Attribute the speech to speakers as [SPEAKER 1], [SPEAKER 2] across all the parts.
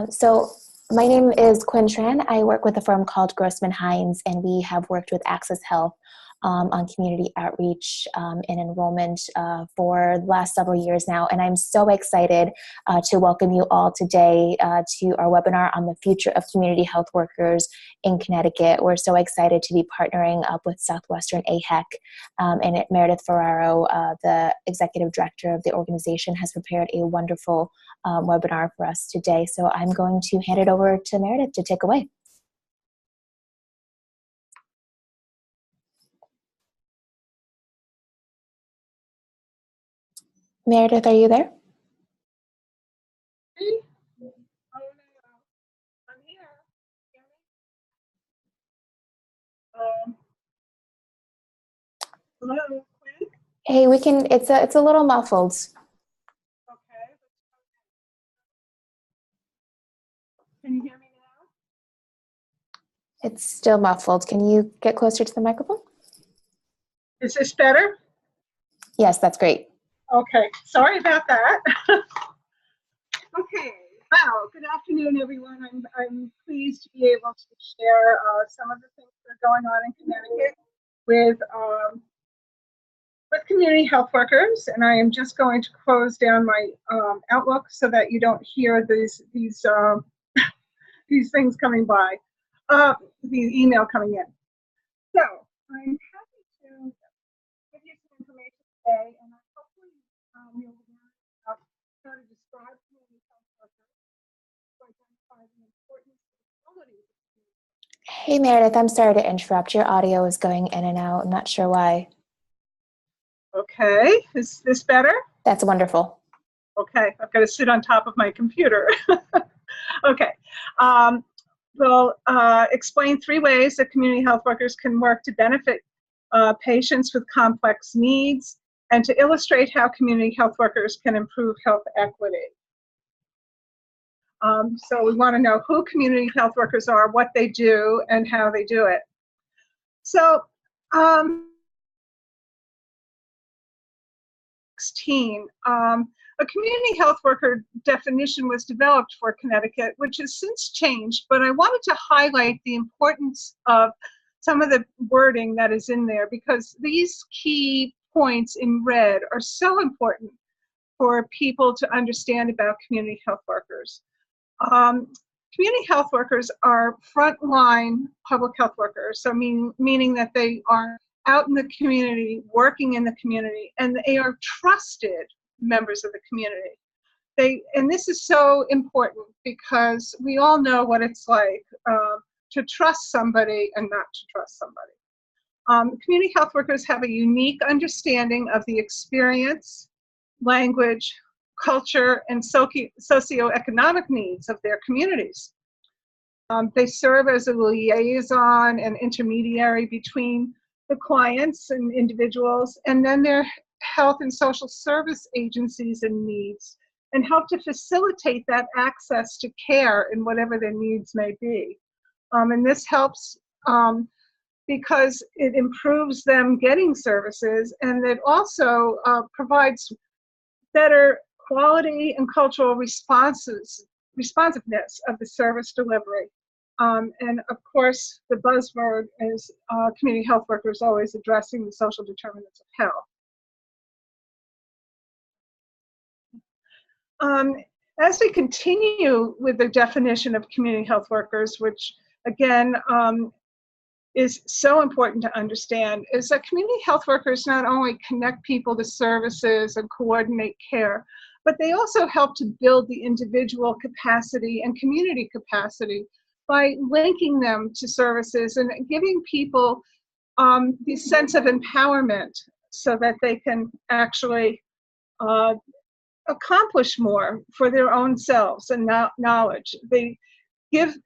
[SPEAKER 1] So my name is Quinn Tran. I work with a firm called Grossman Hines, and we have worked with Access Health on community outreach and enrollment for the last several years now. And I'm so excited to welcome you all today to our webinar on the future of community health workers in Connecticut. We're so excited to be partnering up with Southwestern AHEC, and Meredith Ferraro, the executive director of the organization, has prepared a wonderful webinar for us today. So I'm going to hand it over to Meredith to take away. Meredith, are you there?
[SPEAKER 2] I'm here. Hello, Quinn?
[SPEAKER 1] Hey, we can, it's a little muffled.
[SPEAKER 2] Okay. Can you hear me now?
[SPEAKER 1] It's still muffled. Can you get closer to the microphone?
[SPEAKER 2] Is this better?
[SPEAKER 1] Yes, that's great.
[SPEAKER 2] Okay, sorry about that. Okay, wow, good afternoon, everyone. I'm pleased to be able to share some of the things that are going on in Connecticut with community health workers, and I am just going to close down my Outlook so that you don't hear these these things coming by, the email coming in. So I'm happy to give you some information today, and hopefully you'll learn about how to describe community health workers to identify the importance of the qualities of community.
[SPEAKER 1] Hey, Meredith, I'm sorry to interrupt. Your audio is going in and out. I'm not sure why.
[SPEAKER 2] Okay, is this better?
[SPEAKER 1] That's wonderful.
[SPEAKER 2] Okay, I've got to sit on top of my computer. Okay, we'll explain 3 ways that community health workers can work to benefit patients with complex needs, and to illustrate how community health workers can improve health equity. So we want to know who community health workers are, what they do, and how they do it. So, a community health worker definition was developed for Connecticut, which has since changed, but I wanted to highlight the importance of some of the wording that is in there, because these key points in red are so important for people to understand about community health workers. Community health workers are frontline public health workers, so meaning that they are out in the community, working in the community, and they are trusted members of the community. And this is so important because we all know what it's like to trust somebody and not to trust somebody. Community health workers have a unique understanding of the experience, language, culture, and socioeconomic needs of their communities. They serve as a liaison and intermediary between the clients and individuals, and then their health and social service agencies and needs, and help to facilitate that access to care in whatever their needs may be. And this helps because it improves them getting services, and it also provides better quality and cultural responsiveness of the service delivery. And of course, the buzzword is community health workers always addressing the social determinants of health. As we continue with the definition of community health workers, which again is so important to understand, is that community health workers not only connect people to services and coordinate care, but they also help to build the individual capacity and community capacity by linking them to services and giving people the sense of empowerment so that they can actually accomplish more for their own selves and knowledge. They give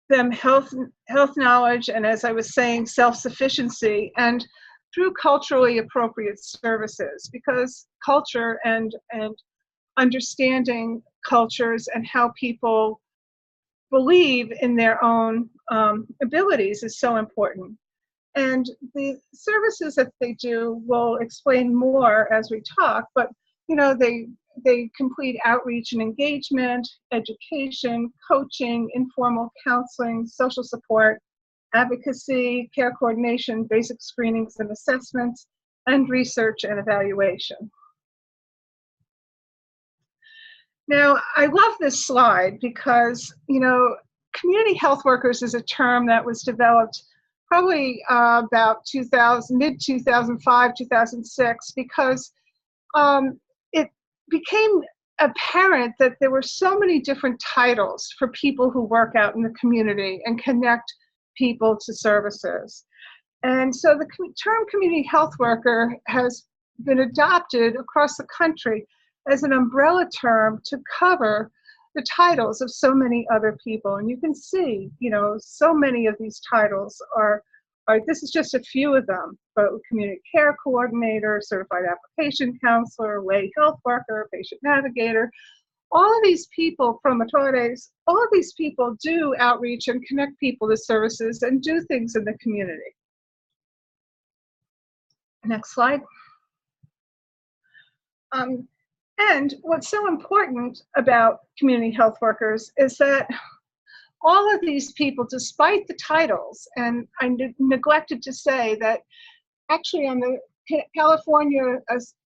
[SPEAKER 2] them health knowledge, and as I was saying, self-sufficiency, and through culturally appropriate services, because culture and understanding cultures and how people believe in their own abilities is so important. And the services that they do, we'll explain more as we talk, but you know, they they complete outreach and engagement, education, coaching, informal counseling, social support, advocacy, care coordination, basic screenings and assessments, and research and evaluation. Now, I love this slide because, community health workers is a term that was developed probably about mid-2005, 2006, because it became apparent that there were so many different titles for people who work out in the community and connect people to services. And so the term community health worker has been adopted across the country as an umbrella term to cover the titles of so many other people. And you can see, so many of these titles are this is just a few of them, but community care coordinator, certified application counselor, lay health worker, patient navigator, all of these people, promotores, all of these people do outreach and connect people to services and do things in the community. Next slide. And what's so important about community health workers is that all of these people, despite the titles, and I neglected to say that actually on the California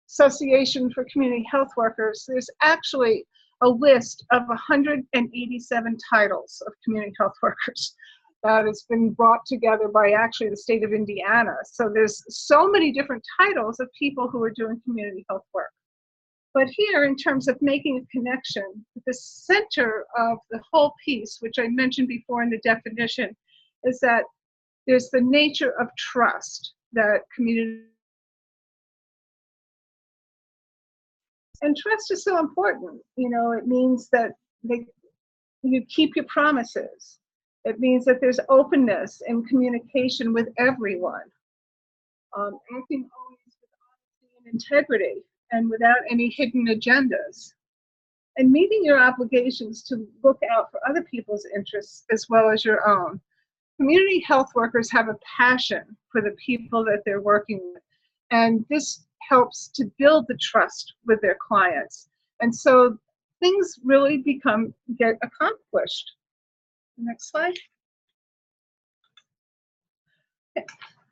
[SPEAKER 2] Association for Community Health Workers, there's actually a list of 187 titles of community health workers that has been brought together by actually the state of Indiana. So there's so many different titles of people who are doing community health work. But here, in terms of making a connection, the center of the whole piece, which I mentioned before in the definition, is that there's the nature of trust that community. And trust is so important. It means that you keep your promises. It means that there's openness and communication with everyone, acting always with honesty and integrity and without any hidden agendas, and meeting your obligations to look out for other people's interests as well as your own. Community health workers have a passion for the people that they're working with, and this helps to build the trust with their clients. And so things really get accomplished. Next slide.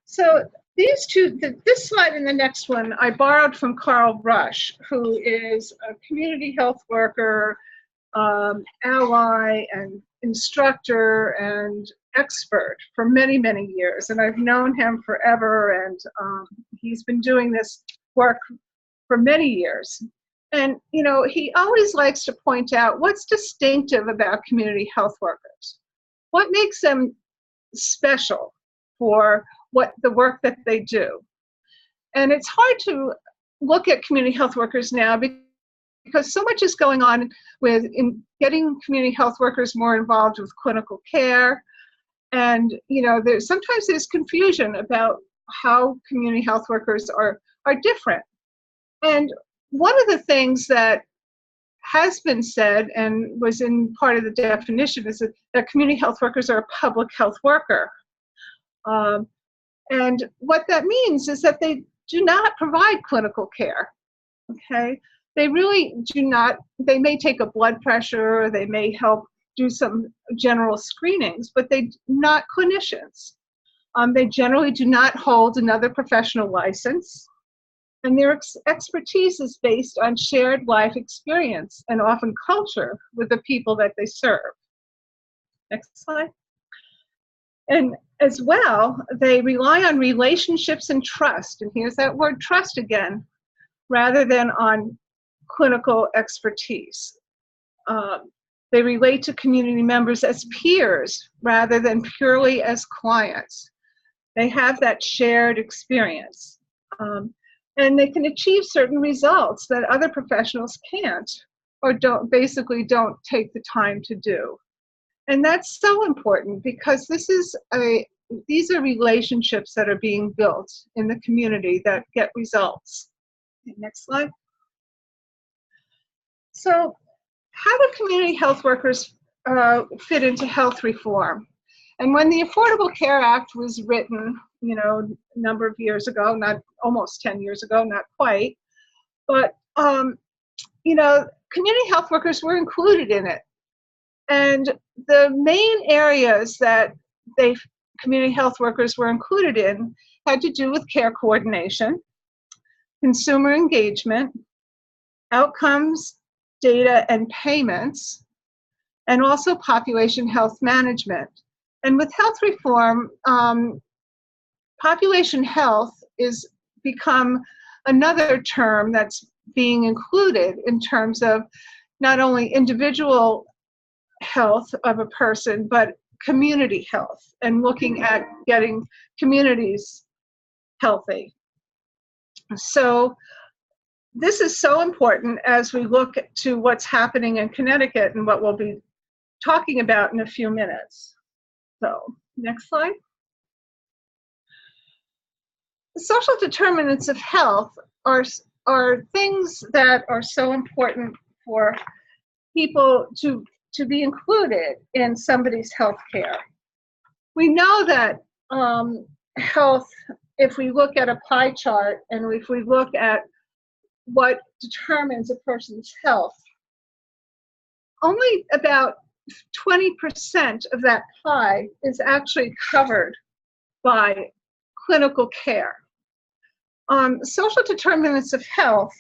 [SPEAKER 2] So these two, this slide and the next one, I borrowed from Carl Rush, who is a community health worker, ally and instructor and expert for many, many years. And I've known him forever, and he's been doing this work for many years. And, he always likes to point out what's distinctive about community health workers. What makes them special for the work that they do. And it's hard to look at community health workers now because so much is going on in getting community health workers more involved with clinical care. And, sometimes there's confusion about how community health workers are different. And one of the things that has been said and was in part of the definition is that community health workers are a public health worker. And what that means is that they do not provide clinical care, okay? They really do not. They may take a blood pressure, they may help do some general screenings, but they're not clinicians. They generally do not hold another professional license, and their expertise is based on shared life experience and often culture with the people that they serve. Next slide. And as well, they rely on relationships and trust, and here's that word trust again, rather than on clinical expertise. They relate to community members as peers rather than purely as clients. They have that shared experience. And they can achieve certain results that other professionals can't or don't take the time to do. And that's so important because these are relationships that are being built in the community that get results. Next slide. So how do community health workers fit into health reform? And when the Affordable Care Act was written, a number of years ago, not almost 10 years ago, not quite, but community health workers were included in it. And the main areas that community health workers were included in had to do with care coordination, consumer engagement, outcomes, data, and payments, and also population health management. And with health reform, population health is become another term that's being included in terms of not only individual health of a person, but community health, and looking at getting communities healthy. So this is so important as we look to what's happening in Connecticut and what we'll be talking about in a few minutes. So next slide. The social determinants of health are things that are so important for people to be included in somebody's health care. We know that health, if we look at a pie chart and if we look at what determines a person's health, only about 20% of that pie is actually covered by clinical care. Social determinants of health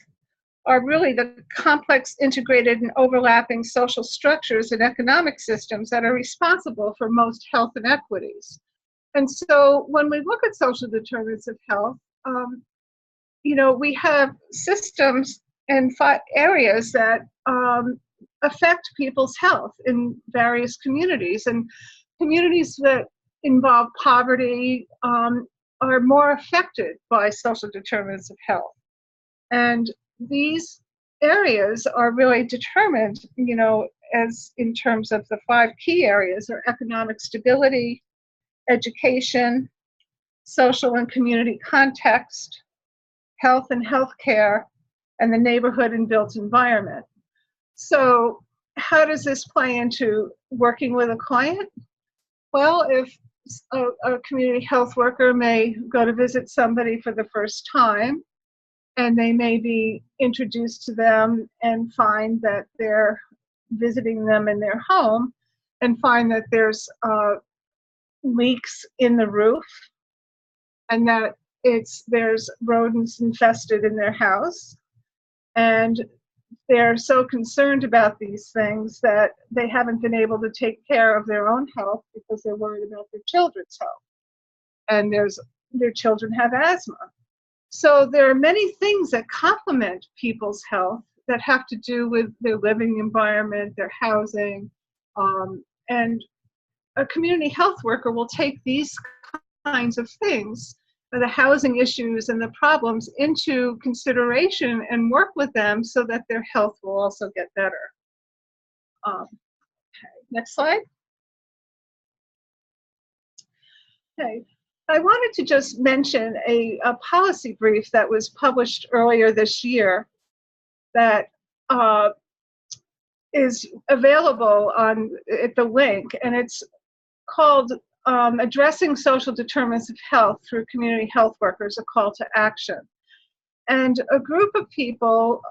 [SPEAKER 2] are really the complex, integrated, and overlapping social structures and economic systems that are responsible for most health inequities. And so when we look at social determinants of health, we have systems and areas that affect people's health in various communities. And communities that involve poverty are more affected by social determinants of health. And these areas are really determined, as in terms of the 5 key areas are economic stability, education, social and community context, health and healthcare, and the neighborhood and built environment. So how does this play into working with a client? Well, if a community health worker may go to visit somebody for the first time, and they may be introduced to them and find that they're visiting them in their home and find that there's leaks in the roof and that there's rodents infested in their house. And they're so concerned about these things that they haven't been able to take care of their own health because they're worried about their children's health. And their children have asthma. So there are many things that complement people's health that have to do with their living environment, their housing, and a community health worker will take these kinds of things, the housing issues and the problems, into consideration and work with them so that their health will also get better. Okay, next slide. Okay. I wanted to just mention a policy brief that was published earlier this year that is available at the link, and it's called Addressing Social Determinants of Health Through Community Health Workers, a Call to Action. And a group of people,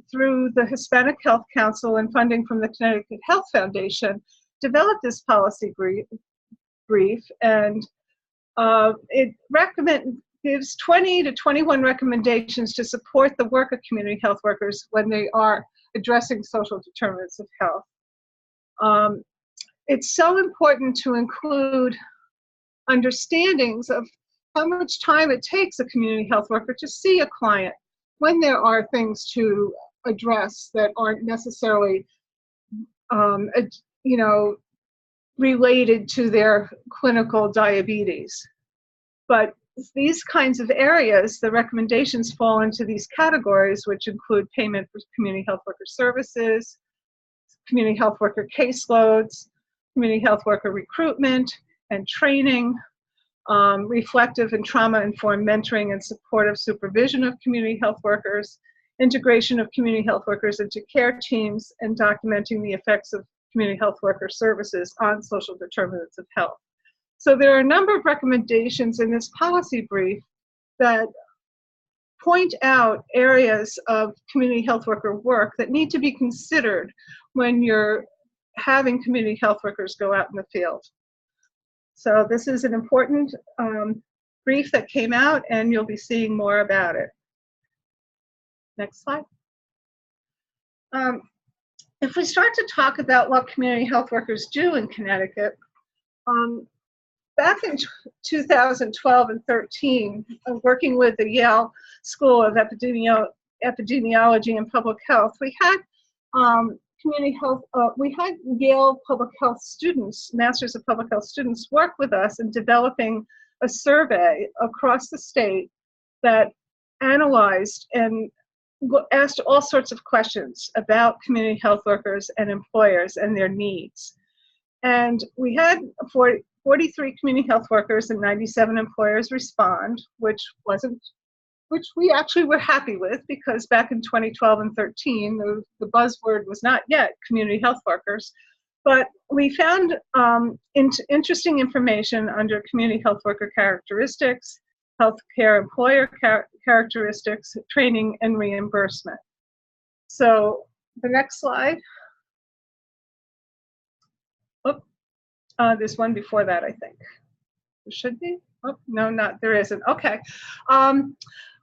[SPEAKER 2] through the Hispanic Health Council and funding from the Connecticut Health Foundation, developed this policy brief, and it gives 20 to 21 recommendations to support the work of community health workers when they are addressing social determinants of health. It's so important to include understandings of how much time it takes a community health worker to see a client when there are things to address that aren't necessarily, related to their clinical diabetes. But these kinds of areas, the recommendations fall into these categories, which include payment for community health worker services, community health worker caseloads, community health worker recruitment and training, reflective and trauma-informed mentoring and supportive supervision of community health workers, integration of community health workers into care teams, and documenting the effects of community health worker services on social determinants of health. So there are a number of recommendations in this policy brief that point out areas of community health worker work that need to be considered when you're having community health workers go out in the field. So this is an important brief that came out, and you'll be seeing more about it. Next slide. If we start to talk about what community health workers do in Connecticut, back in 2012 and 13, working with the Yale School of Epidemiology and Public Health, we had community health, we had Yale public health students, Masters of Public Health students, work with us in developing a survey across the state that analyzed and asked all sorts of questions about community health workers and employers and their needs. And we had 43 community health workers and 97 employers respond, which we actually were happy with, because back in 2012 and 13, the buzzword was not yet community health workers. But we found interesting information under community health worker characteristics, healthcare employer characteristics, training, and reimbursement. So the next slide. Oh, there's one before that, I think. There should be. Oh, no, there isn't. Okay.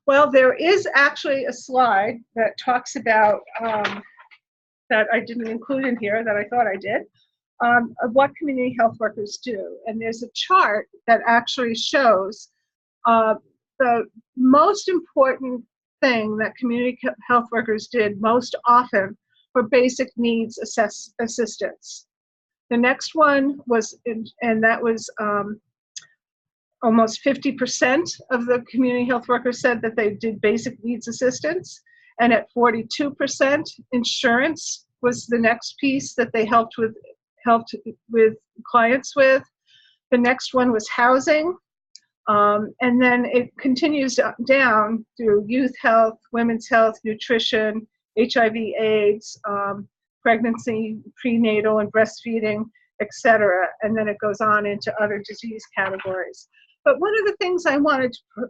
[SPEAKER 2] Well, there is actually a slide that talks about, that I didn't include in here, that I thought I did, of what community health workers do. And there's a chart that actually shows the most important thing that community health workers did most often for basic needs assistance. The next one was, and that was almost 50% of the community health workers said that they did basic needs assistance. And at 42%, insurance was the next piece that they helped with clients with. The next one was housing. And then it continues down through youth health, women's health, nutrition, HIV/AIDS, pregnancy, prenatal and breastfeeding, etc. And then it goes on into other disease categories. But one of the things I wanted to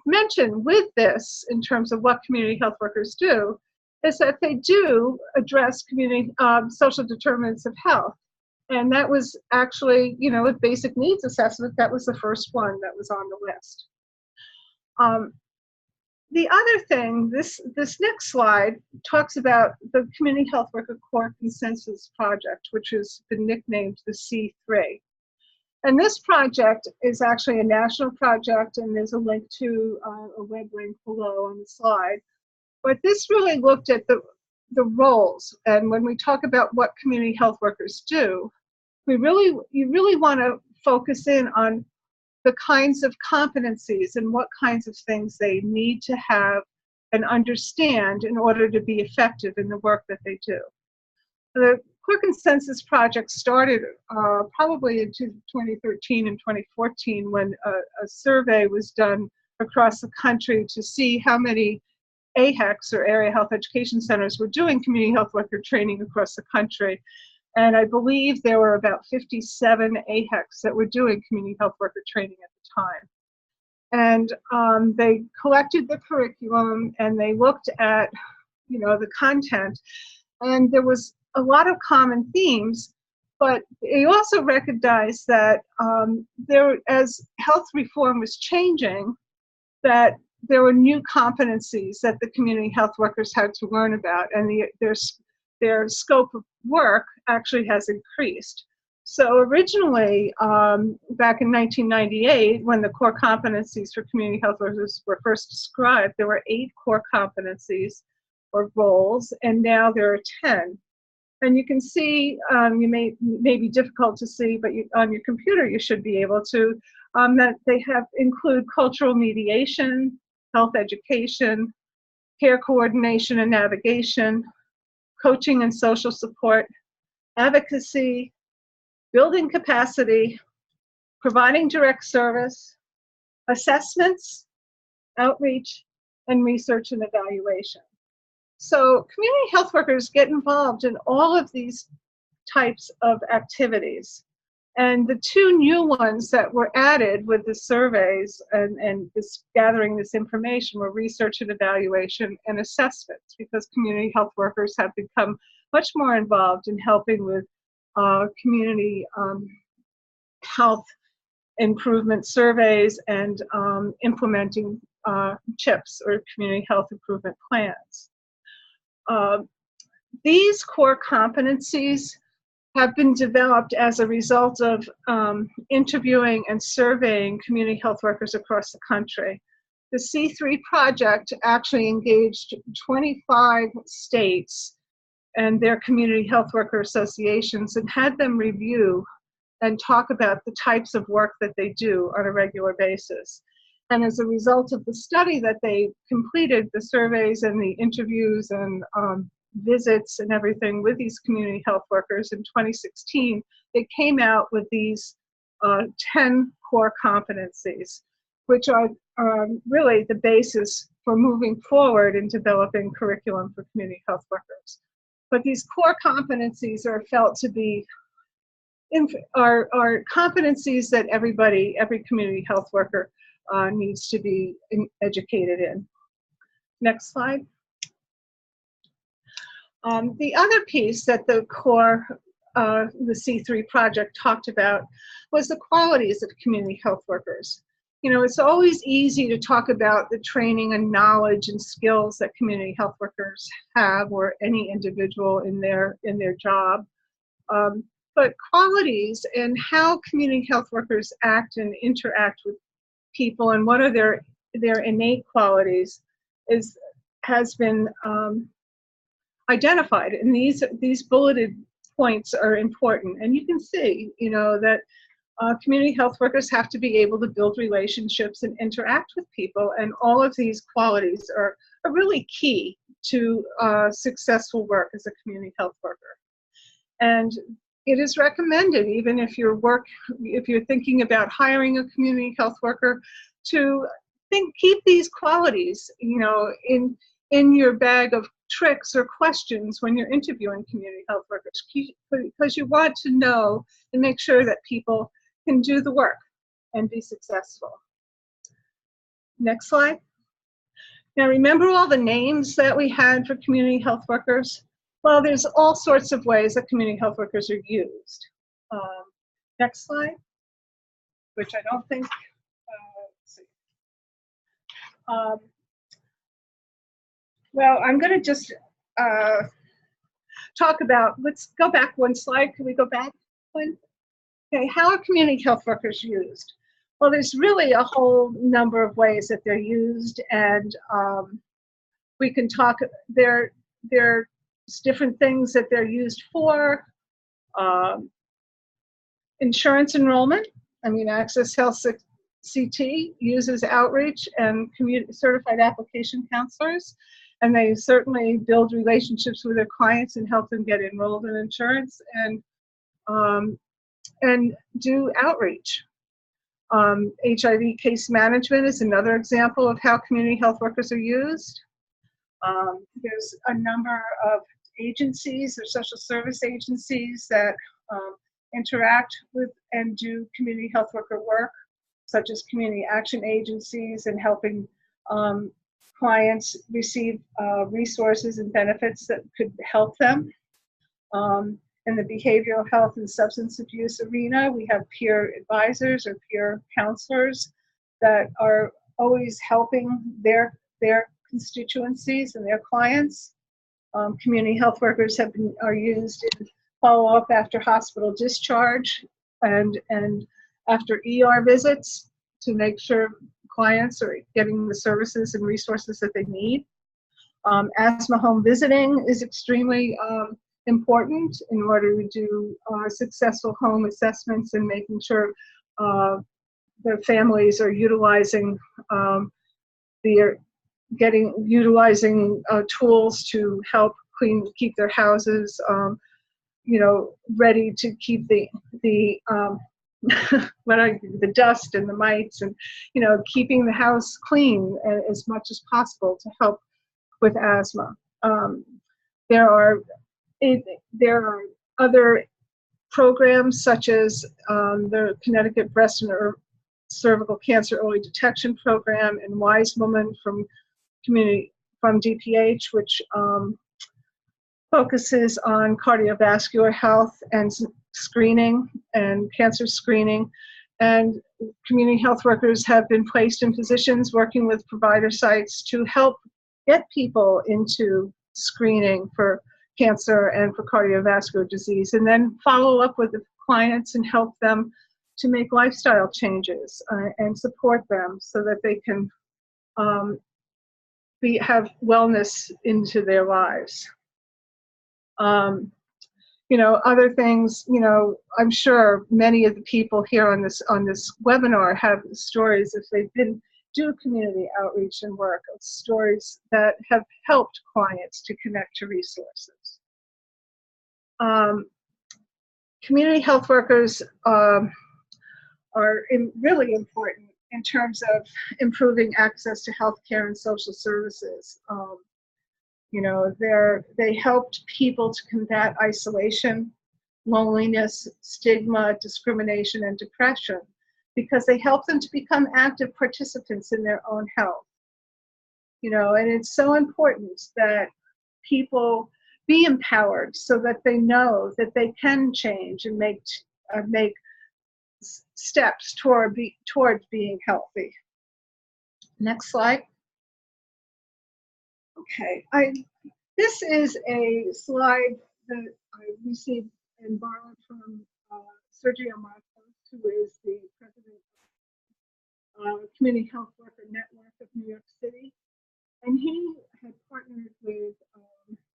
[SPEAKER 2] mention with this, in terms of what community health workers do, is that they do address community social determinants of health. And that was actually, with basic needs assessment, that was the first one that was on the list. The other thing, this next slide talks about the Community Health Worker Core Consensus Project, which has been nicknamed the C3. And this project is actually a national project, and there's a link to a web link below on the slide. But this really looked at the roles, and when we talk about what community health workers do, you really want to focus in on the kinds of competencies and what kinds of things they need to have and understand in order to be effective in the work that they do. The Core Consensus Project started probably in 2013 and 2014, when a survey was done across the country to see how many AHECs, or Area Health Education Centers, were doing community health worker training across the country. And I believe there were about 57 AHECs that were doing community health worker training at the time. And they collected the curriculum, and they looked at, the content, and there was a lot of common themes, but they also recognized that as health reform was changing, that there were new competencies that the community health workers had to learn about, and their scope of work actually has increased. So originally, back in 1998, when the core competencies for community health workers were first described, there were 8 core competencies or roles, and now there are 10. And you can see, you may be difficult to see, but on your computer you should be able to, that they include cultural mediation, health education, care coordination and navigation, coaching and social support, advocacy, building capacity, providing direct service, assessments, outreach, and research and evaluation. So community health workers get involved in all of these types of activities. And the two new ones that were added with the surveys and this gathering this information were research and evaluation and assessments, because community health workers have become much more involved in helping with community health improvement surveys and implementing CHWs, or community health improvement plans. These core competencies have been developed as a result of interviewing and surveying community health workers across the country. The C3 project actually engaged 25 states and their community health worker associations and had them review and talk about the types of work that they do on a regular basis. And as a result of the study that they completed, the surveys and the interviews and visits and everything with these community health workers in 2016, they came out with these 10 core competencies, which are really the basis for moving forward in developing curriculum for community health workers. But these core competencies are felt to be are competencies that every community health worker needs to be educated in. Next slide. The other piece that the core, the C3 project talked about was the qualities of community health workers. You know, it's always easy to talk about the training and knowledge and skills that community health workers have, or any individual in their job. But qualities and how community health workers act and interact with people and what are their innate qualities has been identified, and these bulleted points are important. And you can see, you know, that community health workers have to be able to build relationships and interact with people, and all of these qualities are really key to successful work as a community health worker. And it is recommended, even if you're thinking about hiring a community health worker, to keep these qualities, you know, in your bag of tricks or questions when you're interviewing community health workers, because you want to know and make sure that people can do the work and be successful. Next slide. Now, remember all the names that we had for community health workers? Well, there's all sorts of ways that community health workers are used. Next slide, which I don't think, let's see. Well, I'm going to just talk about, let's go back one slide. Can we go back one? Okay, how are community health workers used? Well, there's really a whole number of ways that they're used, and we can talk, there's different things that they're used for. Insurance enrollment. I mean, Access Health CT uses outreach and certified application counselors, and they certainly build relationships with their clients and help them get enrolled in insurance and do outreach. HIV case management is another example of how community health workers are used. There's a number of agencies or social service agencies that interact with and do community health worker work, such as community action agencies, and helping clients receive resources and benefits that could help them. In the behavioral health and substance abuse arena, we have peer advisors or peer counselors that are always helping their constituencies and their clients. Community health workers are used in follow-up after hospital discharge and after ER visits to make sure clients are getting the services and resources that they need. Asthma home visiting is extremely important in order to do successful home assessments and making sure their families are utilizing tools to help keep their houses, you know, ready to keep the dust and the mites, and, you know, keeping the house clean as much as possible to help with asthma. There are other programs such as the Connecticut Breast and Cervical Cancer Early Detection Program, and Wise Woman from DPH, which focuses on cardiovascular health and screening and cancer screening. And community health workers have been placed in positions working with provider sites to help get people into screening for cancer and for cardiovascular disease, and then follow up with the clients and help them to make lifestyle changes and support them so that they can have wellness into their lives. Other things, I'm sure many of the people here on this webinar have stories, if they've been do community outreach and work, of stories that have helped clients to connect to resources. Community health workers are really important in terms of improving access to healthcare and social services. They helped people to combat isolation, loneliness, stigma, discrimination, and depression, because they help them to become active participants in their own health. And it's so important that people be empowered so that they know that they can change and make steps towards being healthy. Next slide. Okay, this is a slide that I received and borrowed from Sergio Marcos, who is the president of Community Health Worker Network of New York City. And he had partnered with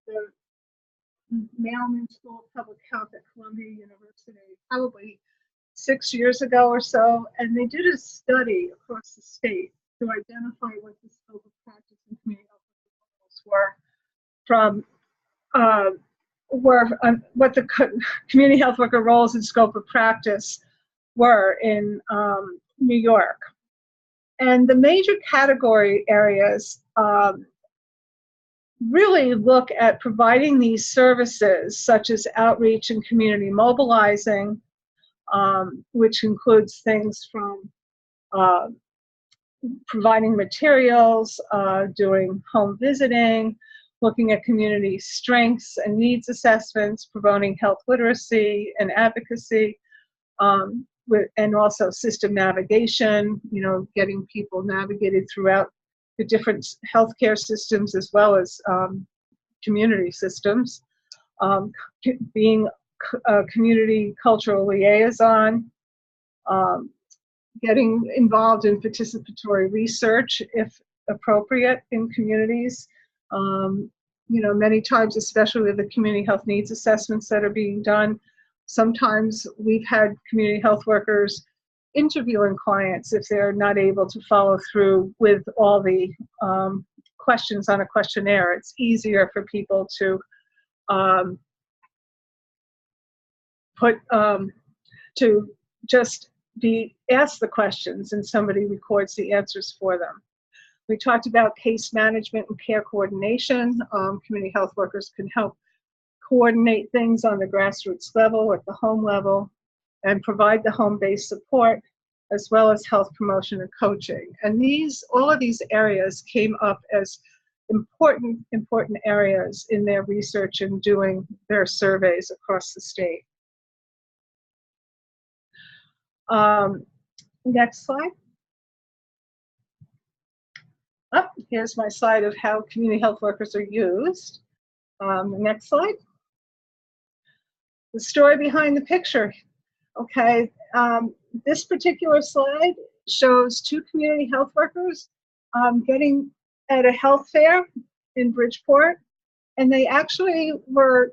[SPEAKER 2] the Mailman School of Public Health at Columbia University probably 6 years ago or so, and they did a study across the state to identify what the scope of practice in community health were from what the community health worker roles and scope of practice were in New York. And the major category areas really look at providing these services, such as outreach and community mobilizing, which includes things from providing materials, doing home visiting, looking at community strengths and needs assessments, promoting health literacy and advocacy, and also system navigation, getting people navigated throughout the different healthcare systems as well as community systems, being a community cultural liaison, getting involved in participatory research if appropriate in communities. Many times, especially with the community health needs assessments that are being done, sometimes we've had community health workers interviewing clients if they're not able to follow through with all the questions on a questionnaire. It's easier for people to to just be asked the questions and somebody records the answers for them. We talked about case management and care coordination. Community health workers can help coordinate things on the grassroots level, at the home level, and provide the home-based support, as well as health promotion and coaching. And all of these areas came up as important areas in their research and doing their surveys across the state. Next slide. Here's my slide of how community health workers are used. Next slide. The story behind the picture. Okay, this particular slide shows two community health workers getting at a health fair in Bridgeport, and they actually were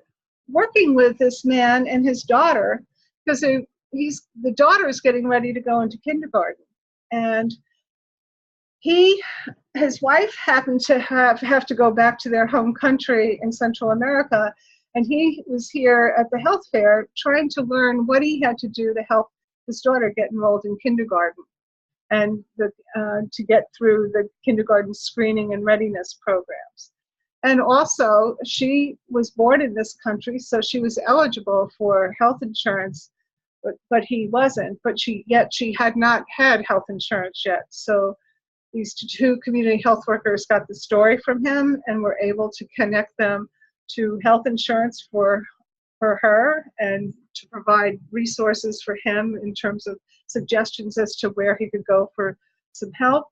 [SPEAKER 2] working with this man and his daughter because the daughter is getting ready to go into kindergarten, and his wife happened to have to go back to their home country in Central America, and he was here at the health fair trying to learn what he had to do to help his daughter get enrolled in kindergarten and to get through the kindergarten screening and readiness programs. And also, she was born in this country, so she was eligible for health insurance, but he wasn't. But yet she had not had health insurance yet. So these two community health workers got the story from him and were able to connect them to health insurance for her, and to provide resources for him in terms of suggestions as to where he could go for some help,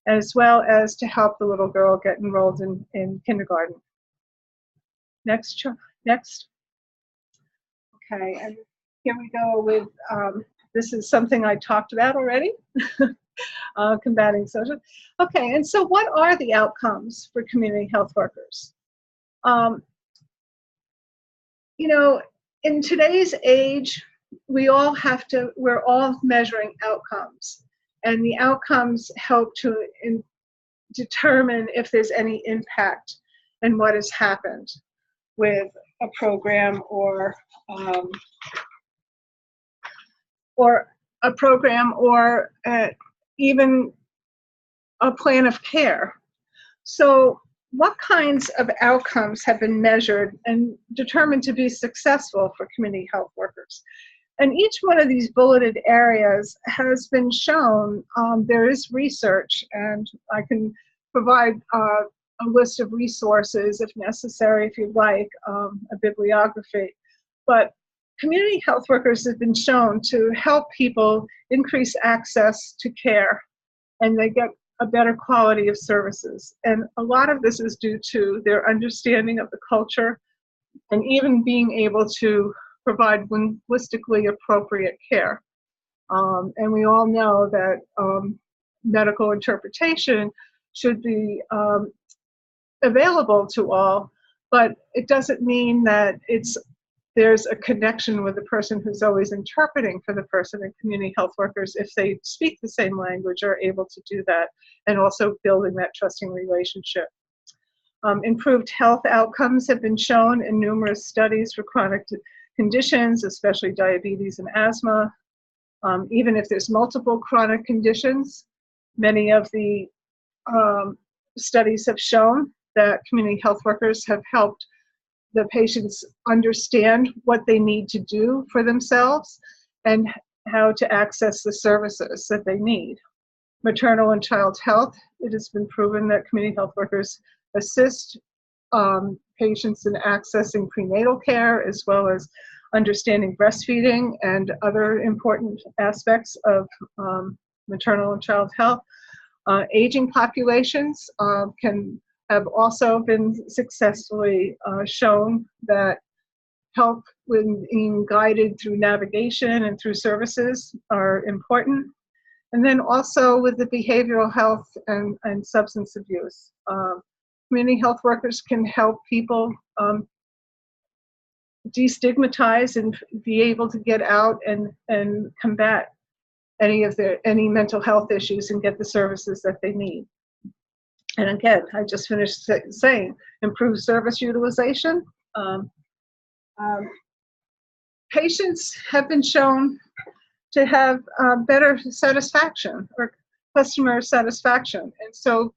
[SPEAKER 2] as well as to help the little girl get enrolled in kindergarten. Next. Okay, and here we go with, this is something I talked about already, combating social. Okay, and so what are the outcomes for community health workers? You know, in today's age, we're all measuring outcomes, and the outcomes help to determine if there's any impact in what has happened with a program or even a plan of care. So what kinds of outcomes have been measured and determined to be successful for community health workers? And each one of these bulleted areas has been shown. There is research, and I can provide a list of resources if necessary, if you'd like, a bibliography. But community health workers have been shown to help people increase access to care, and they get a better quality of services. And a lot of this is due to their understanding of the culture and even being able to provide linguistically appropriate care. And we all know that medical interpretation should be available to all, but it doesn't mean that there's a connection with the person who's always interpreting for the person. And community health workers, if they speak the same language, are able to do that, and also building that trusting relationship. Improved health outcomes have been shown in numerous studies for chronic conditions, especially diabetes and asthma. Even if there's multiple chronic conditions, many of the studies have shown that community health workers have helped the patients understand what they need to do for themselves and how to access the services that they need. Maternal and child health, it has been proven that community health workers assist patients in accessing prenatal care, as well as understanding breastfeeding and other important aspects of maternal and child health. Aging populations have also been successfully shown that help when being guided through navigation and through services are important. And then also with the behavioral health and substance abuse. Community health workers can help people destigmatize and be able to get out and combat any mental health issues and get the services that they need. And again, I just finished saying, improved service utilization. Patients have been shown to have better satisfaction or customer satisfaction. And so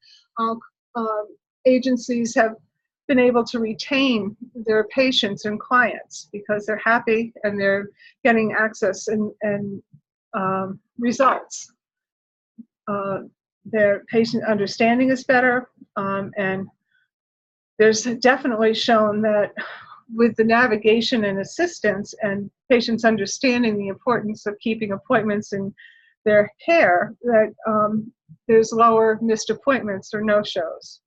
[SPEAKER 2] agencies have been able to retain their patients and clients because they're happy and they're getting access and results. Their patient understanding is better, and there's definitely shown that with the navigation and assistance and patients understanding the importance of keeping appointments in their care, that there's lower missed appointments or no-shows.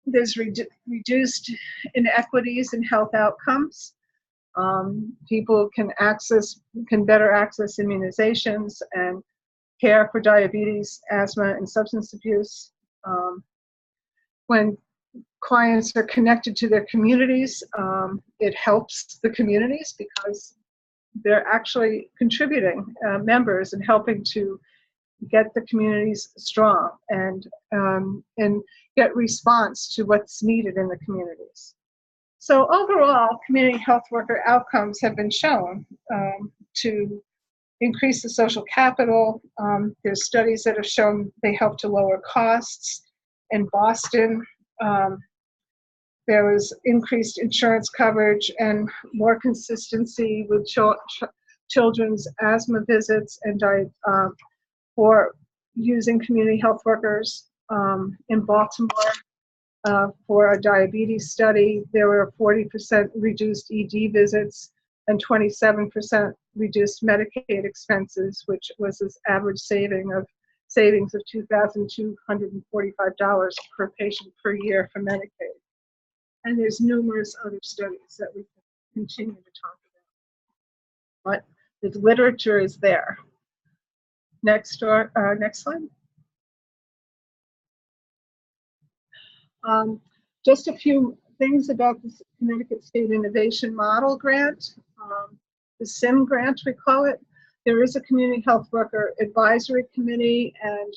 [SPEAKER 2] There's reduced inequities in health outcomes. People can better access immunizations and care for diabetes, asthma, and substance abuse. When clients are connected to their communities, it helps the communities because they're actually contributing members and helping to get the communities strong and get response to what's needed in the communities. So overall, community health worker outcomes have been shown to increase the social capital. There's studies that have shown they help to lower costs. In Boston, there was increased insurance coverage and more consistency with children's asthma visits and for using community health workers. In Baltimore, for a diabetes study, there were 40% reduced ED visits and 27% reduced Medicaid expenses, which was this average savings of $2,245 per patient per year for Medicaid. And there's numerous other studies that we can continue to talk about. But the literature is there. Next slide. Just a few things about the Connecticut State Innovation Model Grant, the SIM grant we call it. There is a community health worker advisory committee, and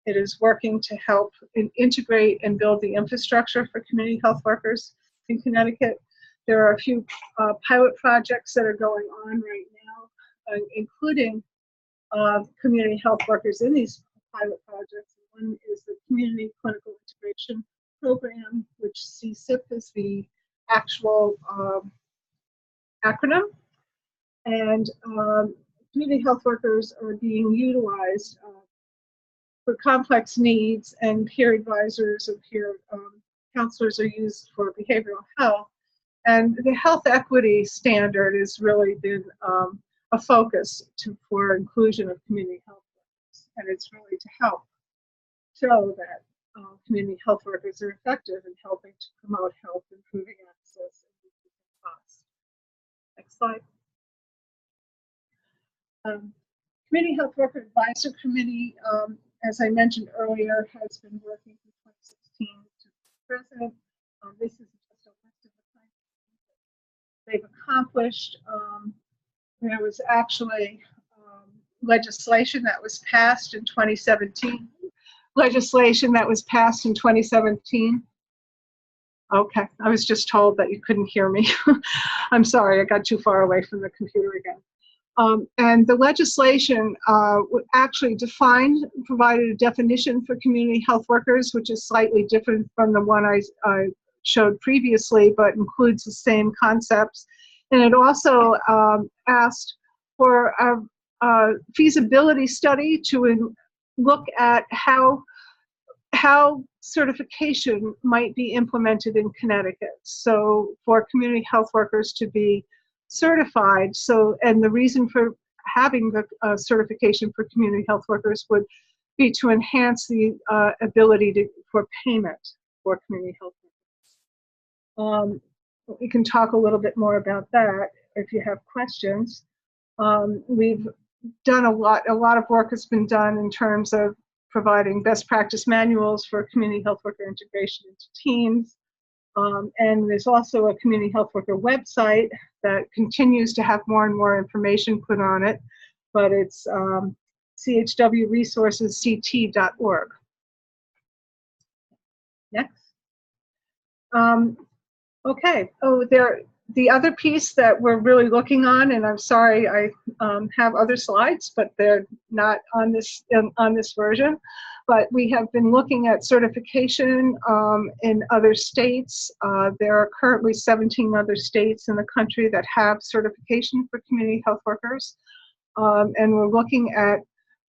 [SPEAKER 2] it is working to help integrate and build the infrastructure for community health workers in Connecticut. There are a few pilot projects that are going on right now, including community health workers in these pilot projects. One is the Community Clinical Integration Program, which CCIP is the actual acronym. And community health workers are being utilized for complex needs, and peer advisors and peer counselors are used for behavioral health. And the health equity standard has really been a focus for inclusion of community health workers. And it's really to help show that community health workers are effective in helping to promote health, improving access, and reducing costs. Next slide. Community Health Worker Advisor Committee, as I mentioned earlier, has been working from 2016 to present. This is just a list of the kinds of things that they've accomplished. There was actually legislation that was passed in 2017. Okay, I was just told that you couldn't hear me. I'm sorry, I got too far away from the computer again. And the legislation actually provided a definition for community health workers, which is slightly different from the one I showed previously, but includes the same concepts. And it also asked for a feasibility study to look at how certification might be implemented in Connecticut. So for community health workers to be certified, and the reason for having the certification for community health workers would be to enhance the ability for payment for community health workers. We can talk a little bit more about that if you have questions. We've done a lot of work has been done in terms of providing best practice manuals for community health worker integration into teams. And there's also a community health worker website that continues to have more and more information put on it, but it's chwresourcesct.org. Next. Okay. The other piece that we're really looking on, and I'm sorry I have other slides, but they're not on this version. But we have been looking at certification in other states. There are currently 17 other states in the country that have certification for community health workers. And we're looking at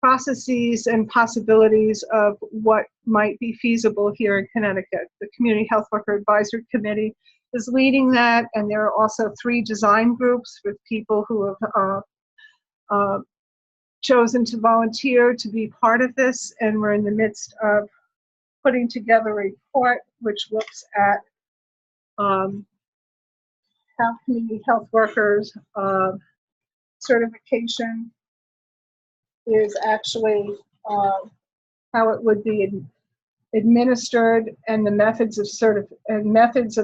[SPEAKER 2] processes and possibilities of what might be feasible here in Connecticut. The Community Health Worker Advisory Committee is leading that, and there are also 3 design groups with people who have chosen to volunteer to be part of this, and we're in the midst of putting together a report which looks at how community health workers certification is actually how it would be administered, and the methods of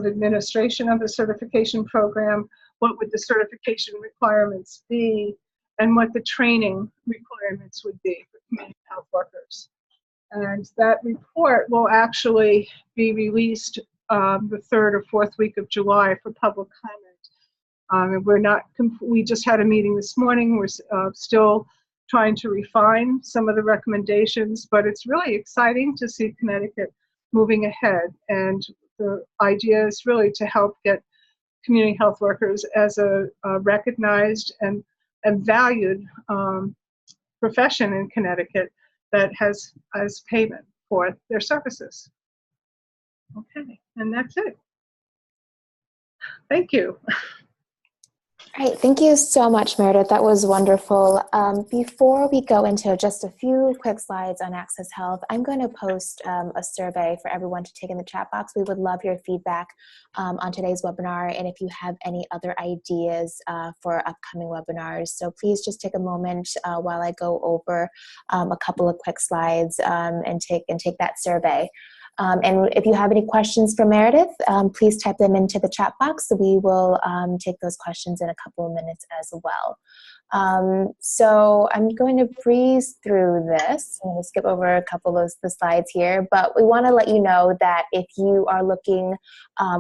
[SPEAKER 2] administration of the certification program, what would the certification requirements be, and what the training requirements would be for community health workers. And that report will actually be released the 3rd or 4th week of July for public comment. We just had a meeting this morning. We're still trying to refine some of the recommendations, but it's really exciting to see Connecticut moving ahead. And the idea is really to help get community health workers as a recognized and valued profession in Connecticut that has payment for their services. Okay, and that's it. Thank you.
[SPEAKER 1] All right, thank you so much, Meredith. That was wonderful. Before we go into just a few quick slides on Access Health, I'm going to post a survey for everyone to take in the chat box. We would love your feedback on today's webinar, and if you have any other ideas for upcoming webinars. So please just take a moment while I go over a couple of quick slides and take that survey. And if you have any questions for Meredith, please type them into the chat box. So we will take those questions in a couple of minutes as well. So I'm going to breeze through this. I'm going to skip over a couple of the slides here, but we want to let you know that if you are looking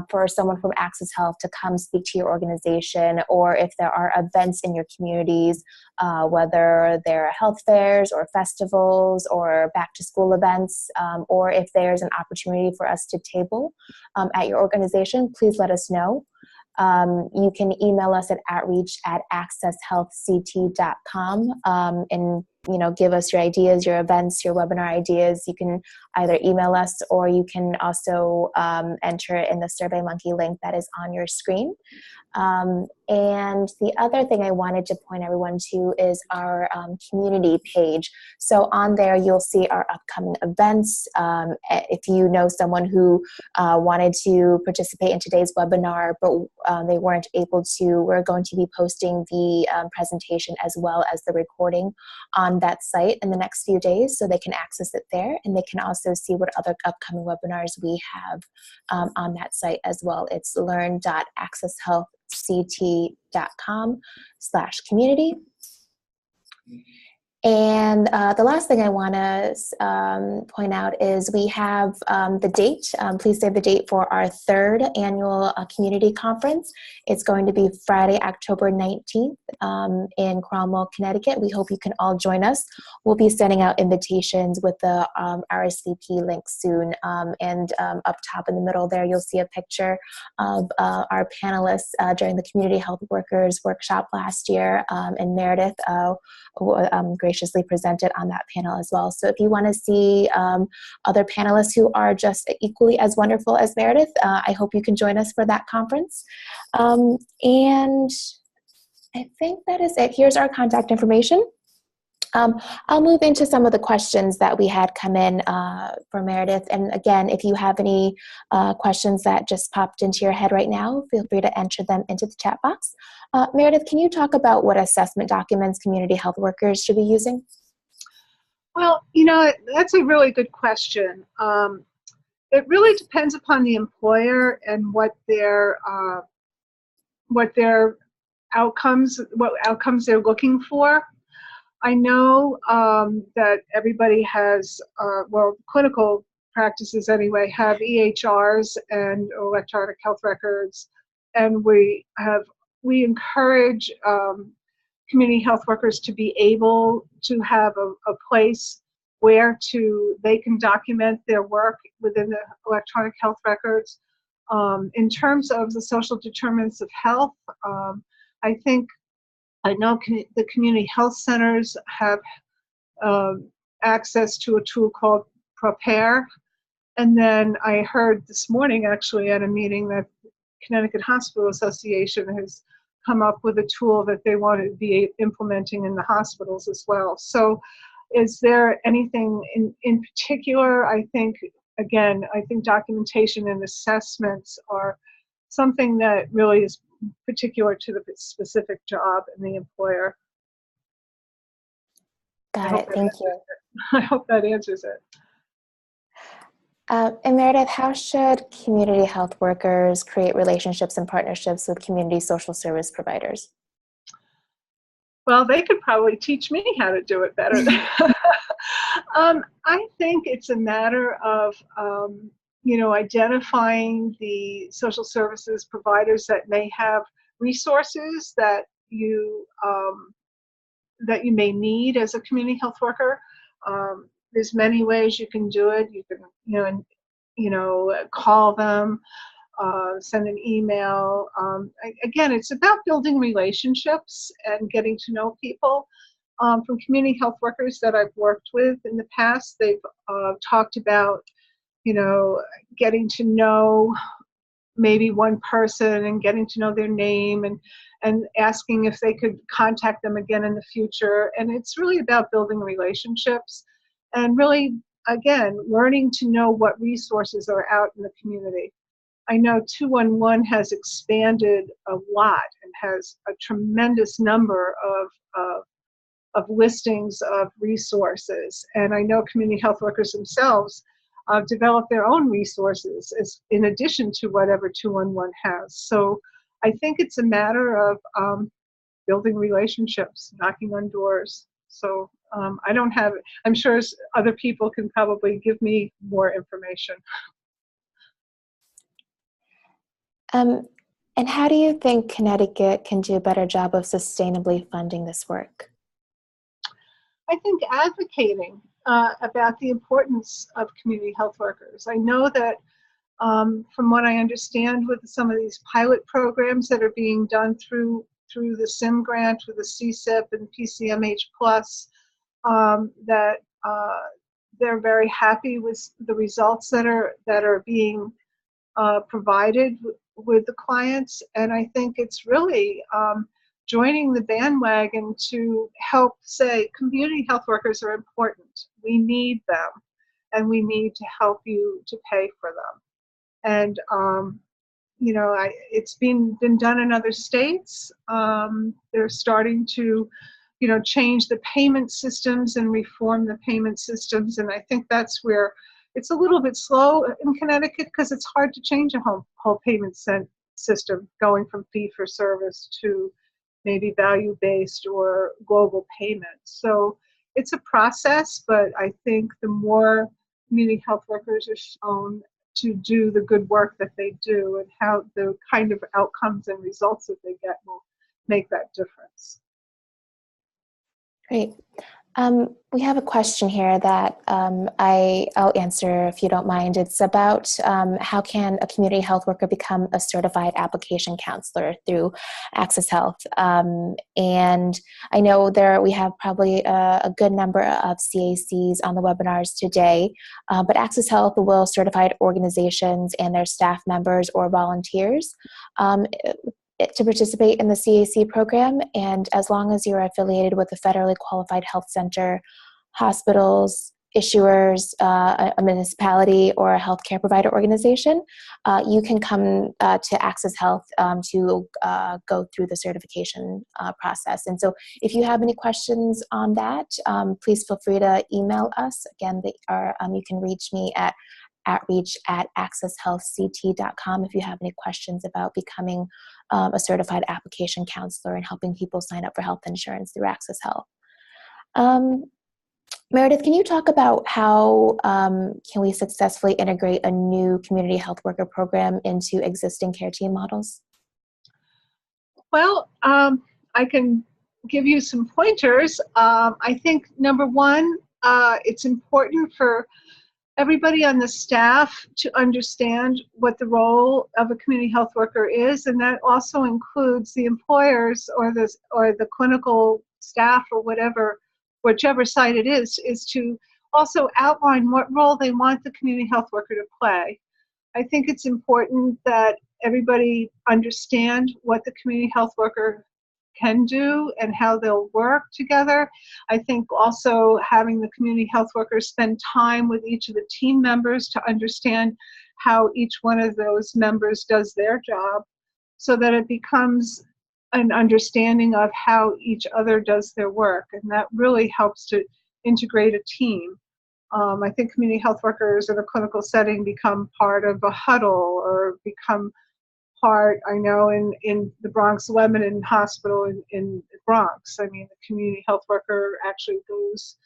[SPEAKER 1] for someone from Access Health to come speak to your organization, or if there are events in your communities, whether they're health fairs or festivals or back to school events, or if there's an opportunity for us to table at your organization, please let us know. You can email us at outreach@accesshealthct.com and give us your ideas, your events, your webinar ideas. You can either email us, or you can also enter it in the SurveyMonkey link that is on your screen. And the other thing I wanted to point everyone to is our community page. So on there, you'll see our upcoming events. If you know someone who wanted to participate in today's webinar, but they weren't able to, we're going to be posting the presentation as well as the recording on that site in the next few days, so they can access it there, and they can also see what other upcoming webinars we have on that site as well. It's learn.accesshealthct.com/community. And the last thing I want to point out is we have the date. Please save the date for our third annual community conference. It's going to be Friday, October 19th in Cromwell, Connecticut. We hope you can all join us. We'll be sending out invitations with the RSVP link soon. And up top in the middle there, you'll see a picture of our panelists during the Community Health Workers Workshop last year. And Meredith graciously presented on that panel as well. So if you want to see other panelists who are just equally as wonderful as Meredith, I hope you can join us for that conference. And I think that is it. Here's our contact information. I'll move into some of the questions that we had come in for Meredith. And again, if you have any questions that just popped into your head right now, feel free to enter them into the chat box. Meredith, can you talk about what assessment documents community health workers should be using?
[SPEAKER 2] Well, that's a really good question. It really depends upon the employer and what their outcomes they're looking for. I know that everybody has, clinical practices anyway, have EHRs and electronic health records, and we encourage community health workers to be able to have a place where they can document their work within the electronic health records. In terms of the social determinants of health, I know the community health centers have access to a tool called Prepare. And then I heard this morning, actually, at a meeting, that Connecticut Hospital Association has come up with a tool that they want to be implementing in the hospitals as well. So is there anything in particular? I think documentation and assessments are something that really is particular to the specific job and the employer.
[SPEAKER 1] Got it. Thank you.
[SPEAKER 2] I hope that answers it.
[SPEAKER 1] And Meredith, how should community health workers create relationships and partnerships with community social service providers?
[SPEAKER 2] Well, they could probably teach me how to do it better. I think it's a matter of identifying the social services providers that may have resources that you may need as a community health worker. There's many ways you can do it. You can, call them, send an email. Again, it's about building relationships and getting to know people. From community health workers that I've worked with in the past, they've talked about, getting to know maybe one person and getting to know their name and asking if they could contact them again in the future. And it's really about building relationships and really, again, learning to know what resources are out in the community. I know 211 has expanded a lot and has a tremendous number of listings of resources. And I know community health workers themselves develop their own resources in addition to whatever 211 has. So I think it's a matter of building relationships, knocking on doors. So I don't have, I'm sure other people can probably give me more information.
[SPEAKER 1] And how do you think Connecticut can do a better job of sustainably funding this work?
[SPEAKER 2] I think advocating about the importance of community health workers. I know that from what I understand with some of these pilot programs that are being done through the SIM grant, with the CSIP and PCMH Plus, that they're very happy with the results that are being provided with the clients. And I think it's really joining the bandwagon to help say community health workers are important. We need them, and we need to help you to pay for them. And it's been done in other states. They're starting to, change the payment systems and reform the payment systems. And I think that's where it's a little bit slow in Connecticut because it's hard to change a whole payment system, going from fee for service to maybe value-based or global payments. So it's a process, but I think the more community health workers are shown to do the good work that they do and how the kind of outcomes and results that they get will make that difference.
[SPEAKER 1] Great. We have a question here that I'll answer if you don't mind. It's about how can a community health worker become a certified application counselor through Access Health? And I know we have probably a good number of CACs on the webinars today, but Access Health will certify organizations and their staff members or volunteers to participate in the CAC program, and as long as you're affiliated with a federally qualified health center, hospitals, issuers, a municipality, or a healthcare provider organization, you can come to Access Health to go through the certification process. And so if you have any questions on that, please feel free to email us. Again, you can reach me at outreach@accesshealthct.com if you have any questions about becoming a certified application counselor and helping people sign up for health insurance through Access Health. Meredith, can you talk about how can we successfully integrate a new community health worker program into existing care team models?
[SPEAKER 2] Well, I can give you some pointers. I think number one, it's important for everybody on the staff to understand what the role of a community health worker is, and that also includes the employers or the clinical staff or whichever side it is to also outline what role they want the community health worker to play. I think it's important that everybody understand what the community health worker can do and how they'll work together. I think also having the community health workers spend time with each of the team members to understand how each one of those members does their job, so that it becomes an understanding of how each other does their work. And that really helps to integrate a team. I think community health workers in a clinical setting become part of a huddle or become part, I know in the Bronx Lebanon Hospital in the Bronx, I mean, the community health worker actually goes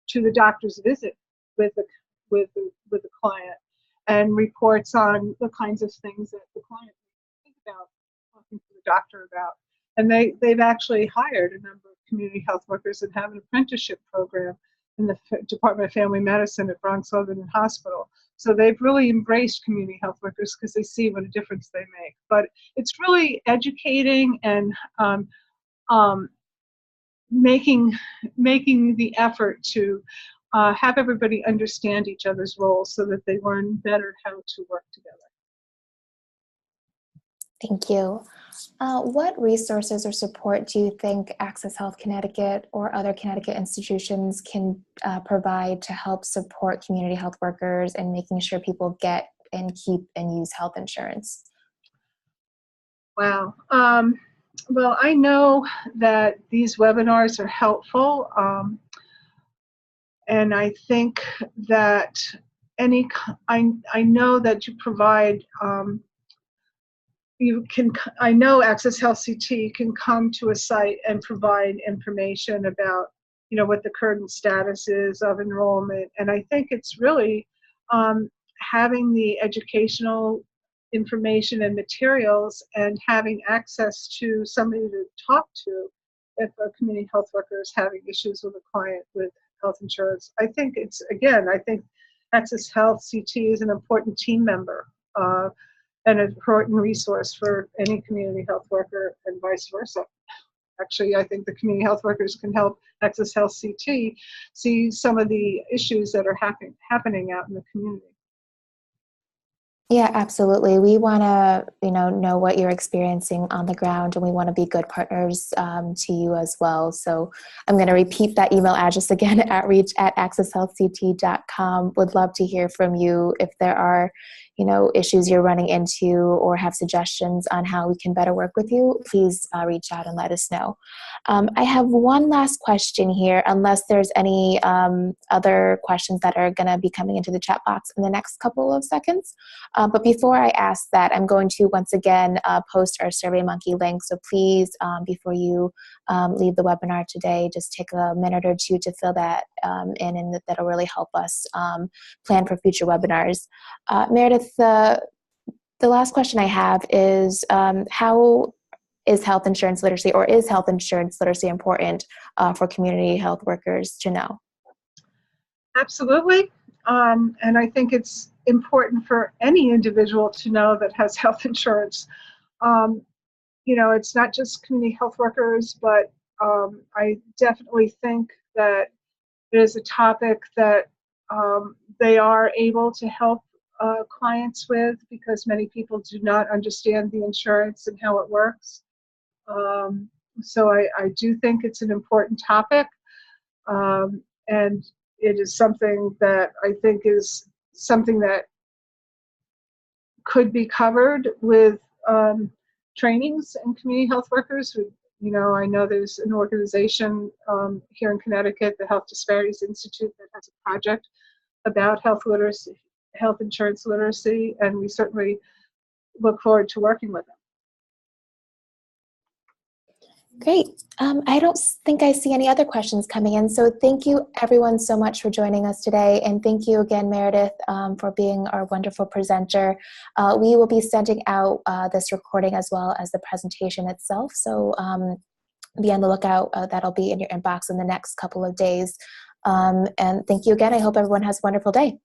[SPEAKER 2] to the doctor's visit with the client and reports on the kinds of things that the client think about talking to the doctor about. And they've actually hired a number of community health workers and have an apprenticeship program in the Department of Family Medicine at Bronx Lebanon Hospital. So they've really embraced community health workers because they see what a difference they make. But it's really educating and making the effort to have everybody understand each other's roles so that they learn better how to work together.
[SPEAKER 1] Thank you. What resources or support do you think Access Health Connecticut or other Connecticut institutions can provide to help support community health workers and making sure people get and keep and use health insurance?
[SPEAKER 2] Wow. Well, I know that these webinars are helpful, and I think that I know that you provide. I know Access Health CT can come to a site and provide information about, what the current status is of enrollment. And I think it's really having the educational information and materials and having access to somebody to talk to if a community health worker is having issues with a client with health insurance. I think Access Health CT is an important team member. An important resource for any community health worker and vice versa. Actually, I think the community health workers can help Access Health CT see some of the issues that are happening out in the community.
[SPEAKER 1] Yeah, absolutely. We want to, know what you're experiencing on the ground, and we want to be good partners to you as well. So I'm going to repeat that email address again, outreach@accesshealthct.com. Would love to hear from you if there are, issues you're running into or have suggestions on how we can better work with you. Please reach out and let us know. I have one last question here, unless there's any other questions that are going to be coming into the chat box in the next couple of seconds. But before I ask that, I'm going to once again post our SurveyMonkey link. So please, before you leave the webinar today, just take a minute or two to fill that in, and that'll really help us plan for future webinars. Meredith, the last question I have is how is health insurance literacy, or is health insurance literacy important for community health workers to know?
[SPEAKER 2] Absolutely. And I think it's important for any individual to know that has health insurance. It's not just community health workers, but I definitely think that it is a topic that they are able to help clients with, because many people do not understand the insurance and how it works. So I do think it's an important topic. And it is something that I think is something that could be covered with trainings in community health workers. I know there's an organization here in Connecticut, the Health Disparities Institute, that has a project about health literacy, health insurance literacy, and we certainly look forward to working with them.
[SPEAKER 1] Great. I don't think I see any other questions coming in. So thank you everyone so much for joining us today. And thank you again, Meredith, for being our wonderful presenter. We will be sending out this recording as well as the presentation itself. So be on the lookout. That'll be in your inbox in the next couple of days. And thank you again. I hope everyone has a wonderful day.